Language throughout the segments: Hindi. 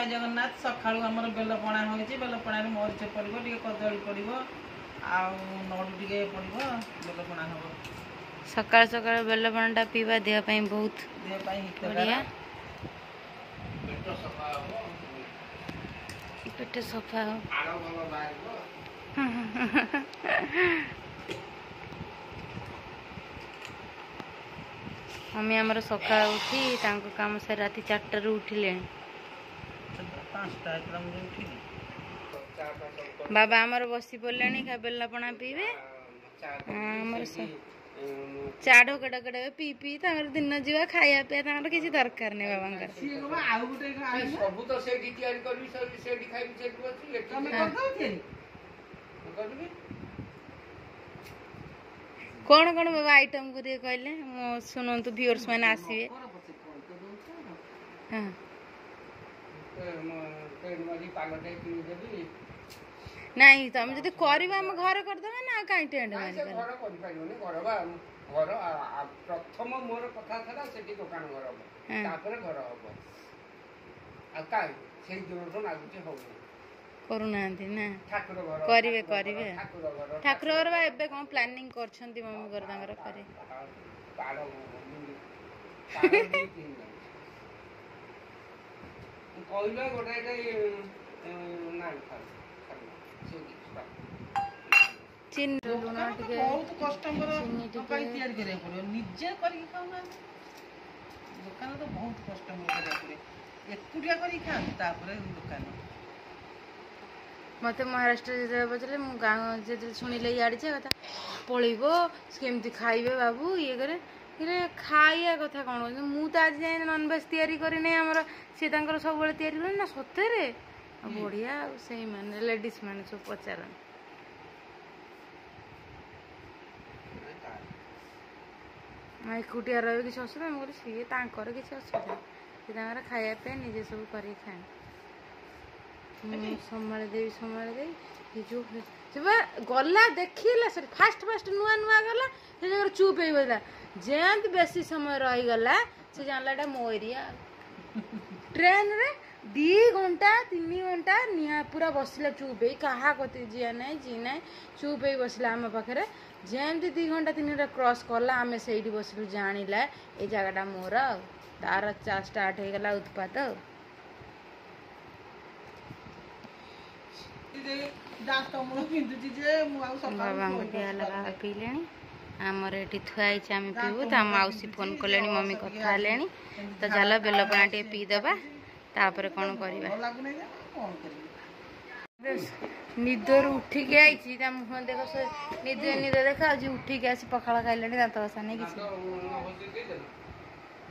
जय जगन्नाथ सकाळू आमर बेल पणा होइछि बेल पणा मरीच पड़ो टे कदली पड़ो नड़ू टे पड़ो बेल पणा हम सकाळ सकाळ बेल पणाटा पीवा देह ପାଇଁ बहुत बढ़िया पेट सफा हो मम्मी आमर सका उठी काम से राति 4 उठिले बाबा आमर बसी पड़े खा बेला पणा पीबे आमर चा ढोकड़ा कड़ा पी पी दिन जीवा खाया पिया किसी दरकार नहीं बाबा कौन कौन बाबा आइटम करिए कहले मो सुनंतु व्यूअर्स मैंने आसीबे हां नहीं तुम जदि करबा हम घर कर देबे ना काई टेंड मारी कर घर कर पाइबोनी घर बा घर प्रथम मोर कथा थला सेठी दुकान घर हो तापर घर हो आ काई से जोरन लागुची हो करू नांती ना ठाकुर घर करिवे करिवे ठाकुर घर बा एबे कोन प्लानिंग करछंती मम्मी घर तांगर करे पाड़ो कहलो गोटा ना चिन लुना टिके बहुत कस्टमर कई तैयार करे पड़ो निजे करी खाउना दुकान तो बहुत कस्टमर करे पड़े एकुटिया करी खा तापर दुकान मते महाराष्ट्र जे बचले मु गांव जे सुनिले याडी जे कथा पळिबो केमती खाइबे बाबू ये करे खाइया कथा कोन मु त आज जाय नॉन वेज तैयारी करी नै हमर से तांकर सब बेले तैयारी करी ना सतेरे बढ़िया सही माने लेडीज माने सब पचारन एकुटिया रहे किसी असुविधा मुझे सी तांकर किसी असुविधा सी खाया पे निजे सब कर संभाल दे जो गला देखला सर फास्ट फास्ट नुआ नुआ गला से जगह चुप हो गला जेंत बेसी समय रही गला से जानला मोरिया ट्रेन रे 2 घंटा 3 घंटा निहा पूरा बसला चुप है कहा कति जिया नहीं जी नहीं चुप है बसला आम पाखे जेमती 2 घंटा 3 घंटा क्रॉस कला आम से बसलु जानिला ए जगटा मोर तार स्टार्ट हो गला उत्पात बाबा बाबा पीले आमर ये थुआई आम पीबू तो मौसी फोन कले मम्मी कथा तो चल बेल पणा टे पीदबा तापर कौन करवा निदर उठिक आई मुह देख निद निद देखा उठिक आसी पखाड़ खाइले दांत बसा नहीं किसी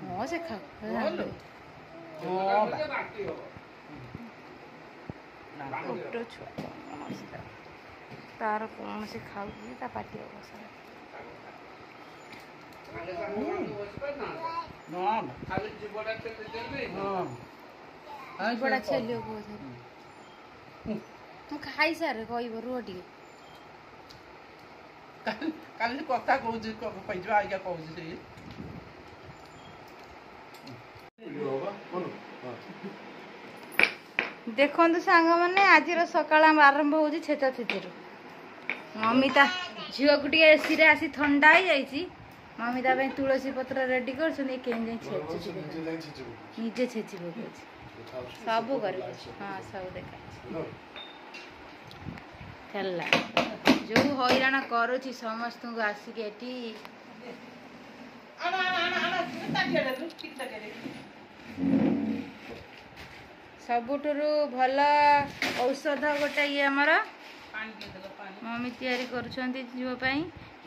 हाँ से खा छुआ तार कौन से खाऊ पाटी अवसा बड़ा छेलियो को तू खाई सारे कहब रुह काली कथा कहूँ पैसा आज्ञा कहूँ देखु सांग मैंने आज सकाल आरंभ हो छेचा छेचर मम्मी ता झील को एसी रे आसी ठंडा हो जाइए मम्मी ता तुलसी पत्र रेडी कर निजे छेची पक सब कर हाँ सब देखा जो हैरान करुच्ची समस्त को आसिक सबुठु भल औषध गोटे ये आमर मम्मी तैयारी करुँपाई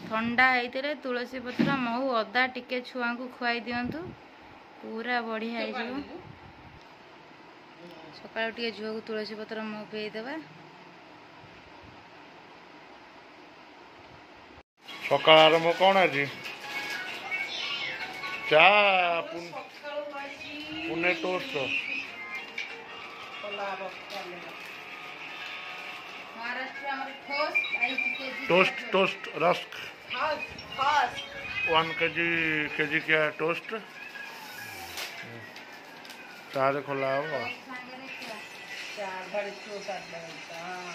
ठंडा होते तुलसी पत्र महू अदा टिके छुआ को खुआई दिंतु पूरा बढ़िया हो सका टे झुआ को तुलसी पत्र महू पीदेवा सकाळ आरंभ कौन आज चा Pune toast toast toast rusk 1 KG क्या टोस्ट चार खोला हो 4 4:30 हाँ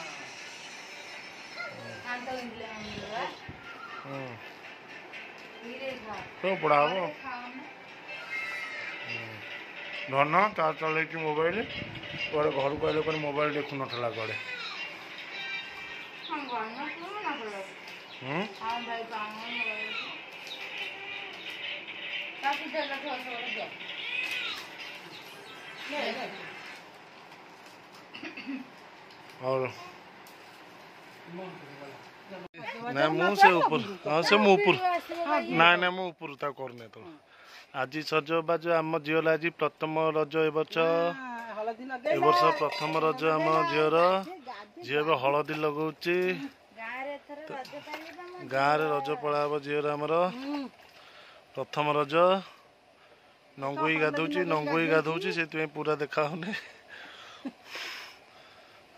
आंटा इंग्ले आंटा धीरे खा तो पढ़ाब खाओ धन चार्ज चल मोबाइल कुआड़े घर को आए कहीं मोबाइल देखु नाला कुआड़े हम गाना क्यों ना करो हां भाई गाना काफी जगह थोड़ा थोड़ा दो और ना मु से ऊपर हाँ से मु ऊपर ना ना मु ऊपर ता करने तो आज सजबाज आम झील आज प्रथम रज ए वर्ष प्रथम रज आम झीर झी ए हलदी लगौची गाँव रे रज पड़ा झीर आमर प्रथम रज नंगोई गाधौची नंगोई गाधौची से पूरा देखा होने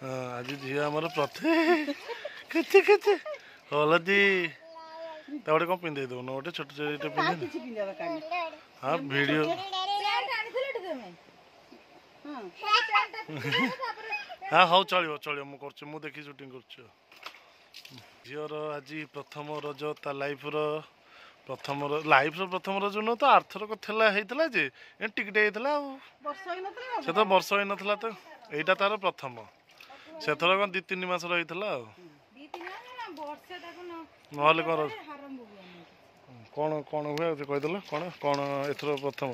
हाँ आज झी आमर प्रथे केते केते हलदी तावड़े कौन पिंधे दो ना गोटे छोट छोटे पिंधे हाँ वीडियो हाँ हाँ चलो चलो मुझे मु देखी शूटिंग कर झीर आज प्रथम रज ता लाइफ प्रथम लाइफ प्रथम रज नुह तो आर्थरक होता जे टिकटे होता से तो वर्ष हो नाला तो यहीटा तार प्रथम से थर कौन 2-3 मास रही ना कौन कौन हुए कहीदेल कौन कौन एथर प्रथम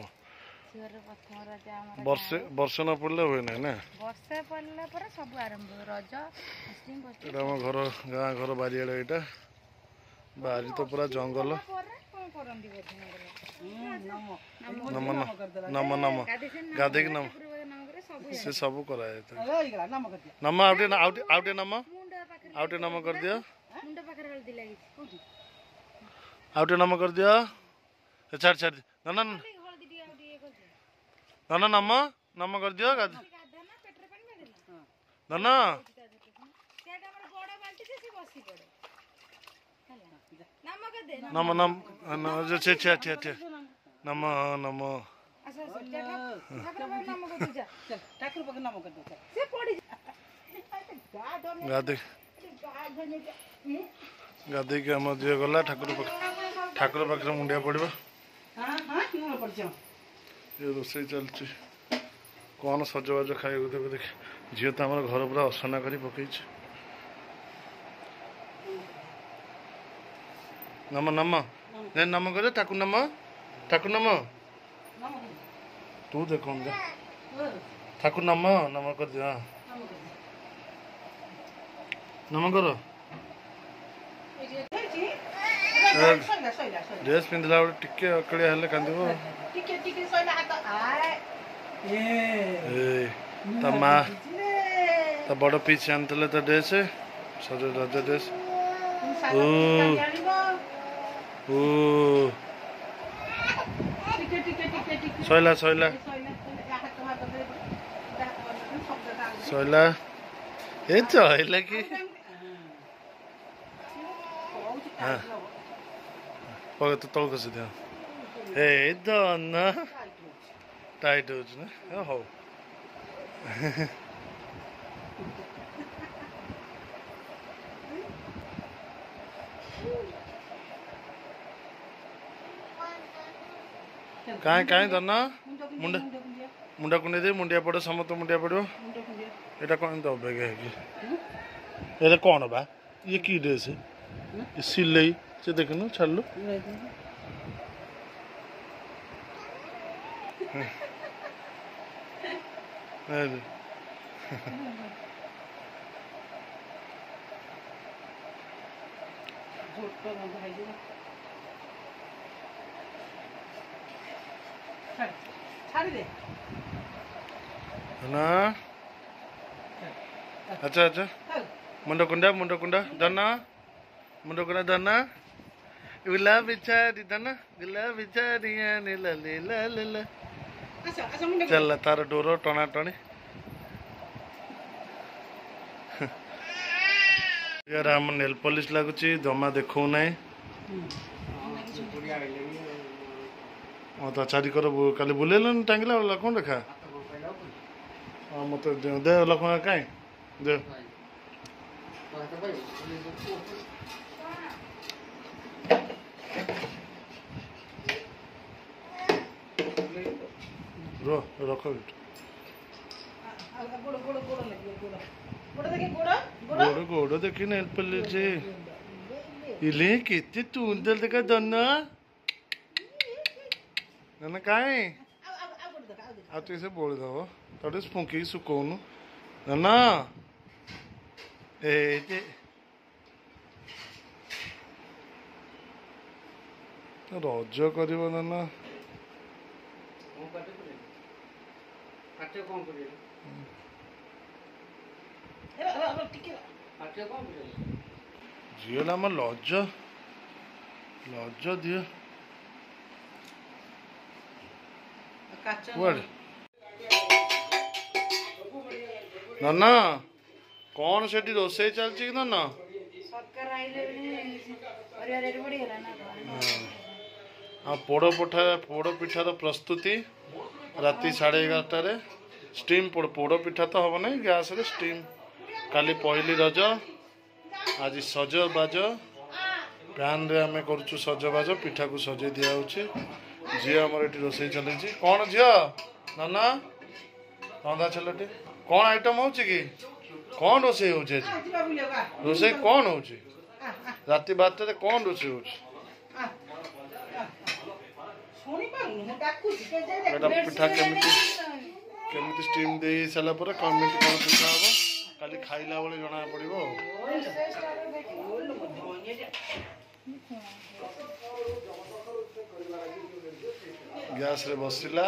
वर्षे न पड़े हुए ना ना आम घर गाँ घर बारियाड़ यहाँ बारी तो पूरा जंगल नम नम नम गाधे नम से सब कराए नम आउटे नम आउटे नम कर दियो आउटे नम कर दियो छाड़ छाड़ ना ना नम नम कर दियो ना नम नम नम नम गाधे गाधे के आम जी गला ठाकुर पाखे मुंडिया पड़ो ये रोसे चलती कौन सजबाज खाइक देवे देख झील तो आम घर पूरा असना कर पकई नम नम नम कर ठाकुर नम तू देख ठाकुर नम नम कर दिया नम कर ड्रेस पिंधला टिके अकड़िया हेले कांदो ता माँ ता बड़ पीछे आनते तो ड्रेस सज रज ड्रेस सैला सैला सैला ए चहला कि हाँ पग तो तल कस दियो ए दन टाइट हो ना हो कहीं कहीं धरना मुंडा मुंडा कुंडे दे मुंडिया पड़ो समस्त मुंडिया पड़ो यहाँ कौन तो अबेग है कि ये कौन बा ये की ड्रेस है सिलई से देखनु छाड़ लो ना अच्छा अच्छा मुंडा कुंडा दाना मुंडा कुंडा दाना गुलाब बिचारी दाना गुलाब बिचारी नीला लीला लीला चल तार डोर टणा टणी यार हम नेल पॉलिश लगुची जमा देखो नहीं तो चारिकर काली बुलेलन टांगला कौन देखा ହଁ ମତେ ଦିଅ ଦେ ଲକ୍ଷ୍ମଣ କାଇଁ ଦେ ରଖ ଏଠି ଗୋଡ଼ ଗୋଡ଼ ଦେଖି ନେଲ ପଲିଛି ଇଲେ କେତେ ତୁନ୍ଦଲ ଦେଖା ଦନ ନା କାଇଁ ଆଉ ଟିକେ ସେ ବୋଳି ଦବ ତାକୁ ଟିକେ ଫୁଙ୍କିକି ଶୁକଉନୁ ନା ଏଇଠି ରଜ କରିବ ନା ଝିଅ ଆମ ଲଜ ଲଜ ଦିଅ କୁଆଡ଼େ ନା କଣ ସେଠି ରୋଷେଇ ଚାଲିଛି କି ନା ପୋଡ଼ ପିଠାର ପ୍ରସ୍ତୁତି ରାତି 11:30 ଷ୍ଟିମ୍ ପୋଡ଼ ପିଠା ତ ହବ ନାହିଁ ଗ୍ୟାସରେ ଷ୍ଟିମ୍ କାଲି ପହିଲି ରଜ ଆଜି ସଜବାଜ ପ୍ୟାନ୍ରେ ଆମେ କରୁଛୁ ସଜବାଜ ପିଠାକୁ ସଜେଇ ଦିଆହେଉଛି ଝିଅ ଆମର ଏଠି ରୋଷେଇ ଚାଲିଛି କ'ଣ ଝିଅ ନା ରନ୍ଧା ଛେଲଟି କ'ଣ ଆଇଟମ୍ ହେଉଛି କି କ'ଣ ରୋଷେଇ ହେଉଛି ଆଜି ରୋଷେଇ କ'ଣ ହେଉଛି ରାତି 12ଟାରେ କ'ଣ ରୋଷେଇ ହେଉଛି ଏଇଟା ପିଠା କେମିତି ଷ୍ଟିମ୍ ଦେଇ ସାରିଲା ପରେ କେମିତି କ'ଣ ପିଠା ହେବ କାଲି ଖାଇଲା ବେଳେ ଜଣା ପଡ଼ିବ ଆଉ ଗ୍ୟାସରେ ବସିଲା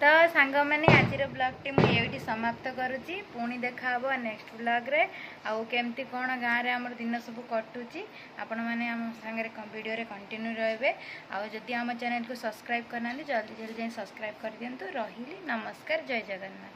तो सांग मैंने आज ब्लॉग मुझे समाप्त करुच्ची पुणी देखा नेक्स्ट ब्लॉग रे आउ केमती कौन गाँव में आम दिन सब कटुची आपण मैंने आम सांगे वीडियो रे कंटिन्यू रहे आदि आम चैनल को सब्सक्राइब करना जल्दी जल्दी सब्सक्राइब कर दिंतु रही नमस्कार जय जगन्नाथ।